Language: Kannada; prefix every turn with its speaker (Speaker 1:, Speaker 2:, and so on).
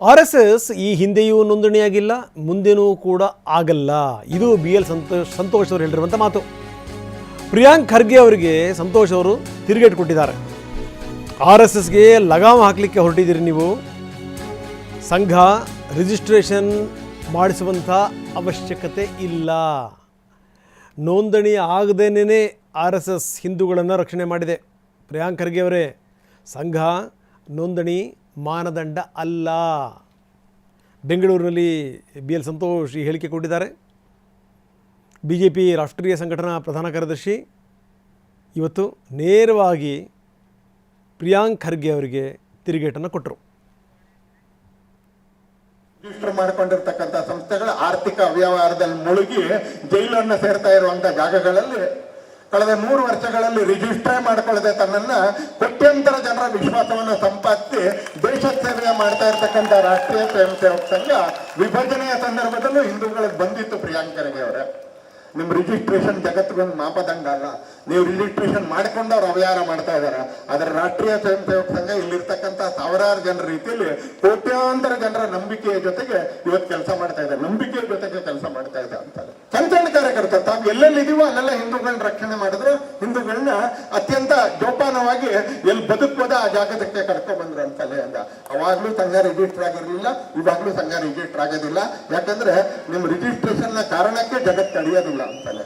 Speaker 1: RSS ಈ ಹಿಂದೆಯೂ ನೋಂದಣಿಯಾಗಿಲ್ಲ, ಮುಂದೆನೂ ಕೂಡ ಆಗಲ್ಲ. ಇದು BL ಸಂತೋಷ್ ಅವರು ಹೇಳಿರುವಂಥ ಮಾತು. ಪ್ರಿಯಾಂಕ್ ಖರ್ಗೆ ಅವರಿಗೆ ಸಂತೋಷ್ ಅವರು ತಿರುಗೇಟು ಕೊಟ್ಟಿದ್ದಾರೆ. RSSಗೆ ಲಗಾಮ್ ಹಾಕಲಿಕ್ಕೆ ಹೊರಟಿದ್ದೀರಿ ನೀವು. ಸಂಘ ರಿಜಿಸ್ಟ್ರೇಷನ್ ಮಾಡಿಸುವಂಥ ಅವಶ್ಯಕತೆ ಇಲ್ಲ. ನೋಂದಣಿ ಆಗದೇನೇ RSS ಹಿಂದೂಗಳನ್ನು ರಕ್ಷಣೆ ಮಾಡಿದೆ. ಪ್ರಿಯಾಂಕ್ ಖರ್ಗೆ ಅವರೇ, ಸಂಘ ನೋಂದಣಿ ಮಾನದಂಡ ಅಲ್ಲ. ಬೆಂಗಳೂರಿನಲ್ಲಿ BL ಸಂತೋಷ್ ಈ ಹೇಳಿಕೆ ಕೊಟ್ಟಿದ್ದಾರೆ. BJP ರಾಷ್ಟ್ರೀಯ ಸಂಘಟನಾ ಪ್ರಧಾನ ಕಾರ್ಯದರ್ಶಿ ಇವತ್ತು ನೇರವಾಗಿ ಪ್ರಿಯಾಂಕ್ ಖರ್ಗೆ ಅವರಿಗೆ ತಿರುಗೇಟನ್ನು ಕೊಟ್ಟರು.
Speaker 2: ರಿಜಿಸ್ಟರ್ ಮಾಡಿಕೊಂಡಿರ್ತಕ್ಕಂಥ ಸಂಸ್ಥೆಗಳು ಆರ್ಥಿಕ ಅವ್ಯವಹಾರದಲ್ಲಿ ಮುಳುಗಿ ಜೈಲನ್ನು ಸೇರ್ತಾ ಇರುವಂತ ಜಾಗಗಳಲ್ಲಿ ಕಳೆದ 3 ವರ್ಷಗಳಲ್ಲಿ ರಿಜಿಸ್ಟರ್ ಮಾಡಿಕೊಳ್ಳದೆ ತನ್ನನ್ನ ಕೋಟ್ಯಂತರ ಜನರ ವಿಶ್ವಾಸವನ್ನು ಸಂಪಾದಿಸಿ ದೇಶ ಸೇವೆ ಮಾಡ್ತಾ ಇರ್ತಕ್ಕಂಥ ರಾಷ್ಟ್ರೀಯ ಸ್ವಯಂ ಸೇವಕ ಸಂಘ ವಿಭಜನೆಯ ಸಂದರ್ಭದಲ್ಲೂ ಹಿಂದೂಗಳಿಗೆ ಬಂದಿತ್ತು. ಪ್ರಿಯಾಂಕ್ ಖರ್ಗೆ ಅವರೇ, ನಿಮ್ಮ ರಿಜಿಸ್ಟ್ರೇಷನ್ ಜಗತ್ತಿಗೊಂದು ಮಾಪದಂಡ ಅಲ್ಲ. ನೀವು ರಿಜಿಸ್ಟ್ರೇಷನ್ ಮಾಡಿಕೊಂಡು ಅವ್ರು ಅವ್ಯವಹಾರ ಮಾಡ್ತಾ ಇದ್ದಾರೆ. ಅದರ ರಾಷ್ಟ್ರೀಯ ಸ್ವಯಂ ಸೇವಕ ಸಂಘ ಇಲ್ಲಿರ್ತಕ್ಕಂಥ ಸಾವಿರಾರು ಜನರ ರೀತಿಯಲ್ಲಿ ಕೋಟ್ಯಾಂತರ ಜನರ ನಂಬಿಕೆಯ ಜೊತೆಗೆ ಇವತ್ತು ಕೆಲಸ ಮಾಡ್ತಾ ಇದೆ, ನಂಬಿಕೆಯ ಜೊತೆಗೆ ಕೆಲಸ ಮಾಡ್ತಾ ಇದೆ ಅಂತಾರೆ. ಸಣ್ಣ ಕಾರ್ಯಕರ್ತರು ತಾವು ಎಲ್ಲೆಲ್ಲಿದೀವೋ ಅಲ್ಲೆಲ್ಲ ಹಿಂದೂಗಳನ್ನ ರಕ್ಷಣೆ ಮಾಡಿದ್ರು, ಹಿಂದೂಗಳನ್ನ ಅತ್ಯಂತ ಜೋಪಾನವಾಗಿ ಎಲ್ಲಿ ಬದುಕುವುದ ಆ ಜಾಗದಕ್ಕೆ ಕರ್ಕೊಂಡು ಬಂದ್ರು ಅಂತಲೇ ಅಂದ. ಅವಾಗ್ಲೂ ಸಂಘ ರಿಜಿಸ್ಟರ್ ಆಗಿರ್ಲಿಲ್ಲ, ಇವಾಗ್ಲೂ ಸಂಘ ರಿಜಿಸ್ಟರ್ ಆಗೋದಿಲ್ಲ. ಯಾಕಂದ್ರೆ ನಿಮ್ಮ ರಿಜಿಸ್ಟ್ರೇಷನ್ ನ ಕಾರಣಕ್ಕೆ ಜಗತ್ತು ನಡೆಯೋದಿಲ್ಲ ಅಂತಲೇ.